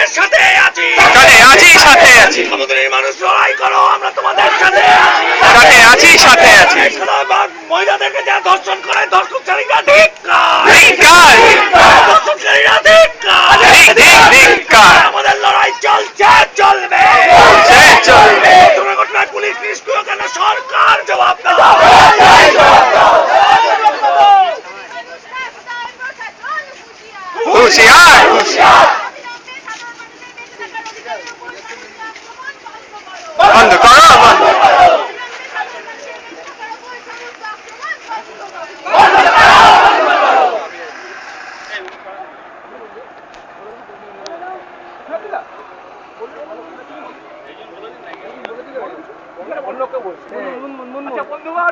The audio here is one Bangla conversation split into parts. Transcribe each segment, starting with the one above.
তোমাদের সাথে আছি, সাথে আছি। সমুদ্রের মানুষ লড়াই করো, আমরা তোমাদের সাথে আছি, সাথে আছি। মহিলাদেরকে যা ধর্ষণ করে ধর্ষণকারীরা ধিক্কার, ধর্ষণকারীরা ধিক্কার। আমাদের লড়াই চলছে, চলবে। ঘটনায় পুলিশ নিষ্ক্রিয় কেন? সরকার জবাব দাও। হুঁশিয়ার। বন্ধ করো, বন্ধ।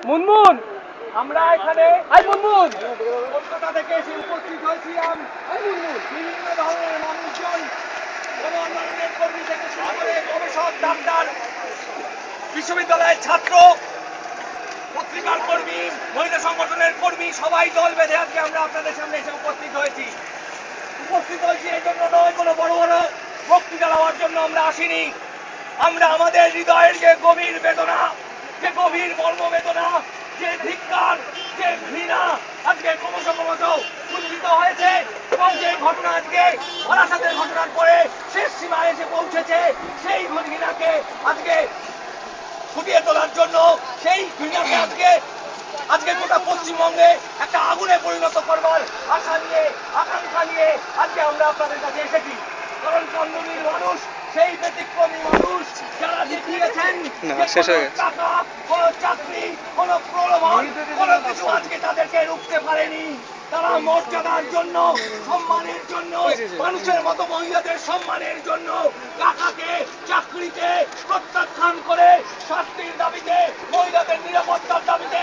মুনমুন, আমরা এখানে কলকাতা থেকে এসে উপস্থিত হয়েছিলাম। বিভিন্ন ধরনের মানুষজন, গণ আন্দোলনের কর্মী থেকে শুরু করে গবেষক, ডাক্তার, বিশ্ববিদ্যালয়ের ছাত্র, পত্রিকার কর্মী, মহিলা সংগঠনের কর্মী, সবাই দল বেঁধে আজকে আমরা আপনাদের সামনে এসে উপস্থিত হয়েছি এই জন্য নয়, কোনো বড় বড় বক্তৃতা দেওয়ার জন্য আমরা আসিনি। আমরা আমাদের হৃদয়ের যে গভীর বেদনা, যে গভীর মর্মবেদনা, যে ধিক্কার, যে ঘৃণা আজকে ক্রমশ উজ্জীবিত হয়েছে এবং যে ঘটনা আজকে বারাসাতের ঘটনার পরে শেষ সীমায় এসে পৌঁছেছে, সেই ঘৃণাকে আজকে ফুটিয়ে তোলার জন্য, সেই ঘৃণাকে আজকে গোটা পশ্চিমবঙ্গে একটা আগুনে পরিণত করবার আশা নিয়ে, আকাঙ্ক্ষা নিয়ে আজকে আমরা আপনাদের কাছে এসেছি। কারণ চন্দ্রনীর মানুষ সেই ব্যতিক্রমী মানুষ যারা দেখিয়েছেন টাকা, কোন চাকরি, কোন প্রলোভন, কোন কিছু আজকে তাদেরকে রুখতে পারেনি। তারা মর্যাদার জন্য, সম্মানের জন্য, মানুষের মতো মহিলাদের সম্মানের জন্য টাকাকে, চাকরিকে প্রত্যাখ্যান করে শাস্তির দাবিতে, মহিলাদের নিরাপত্তার দাবিতে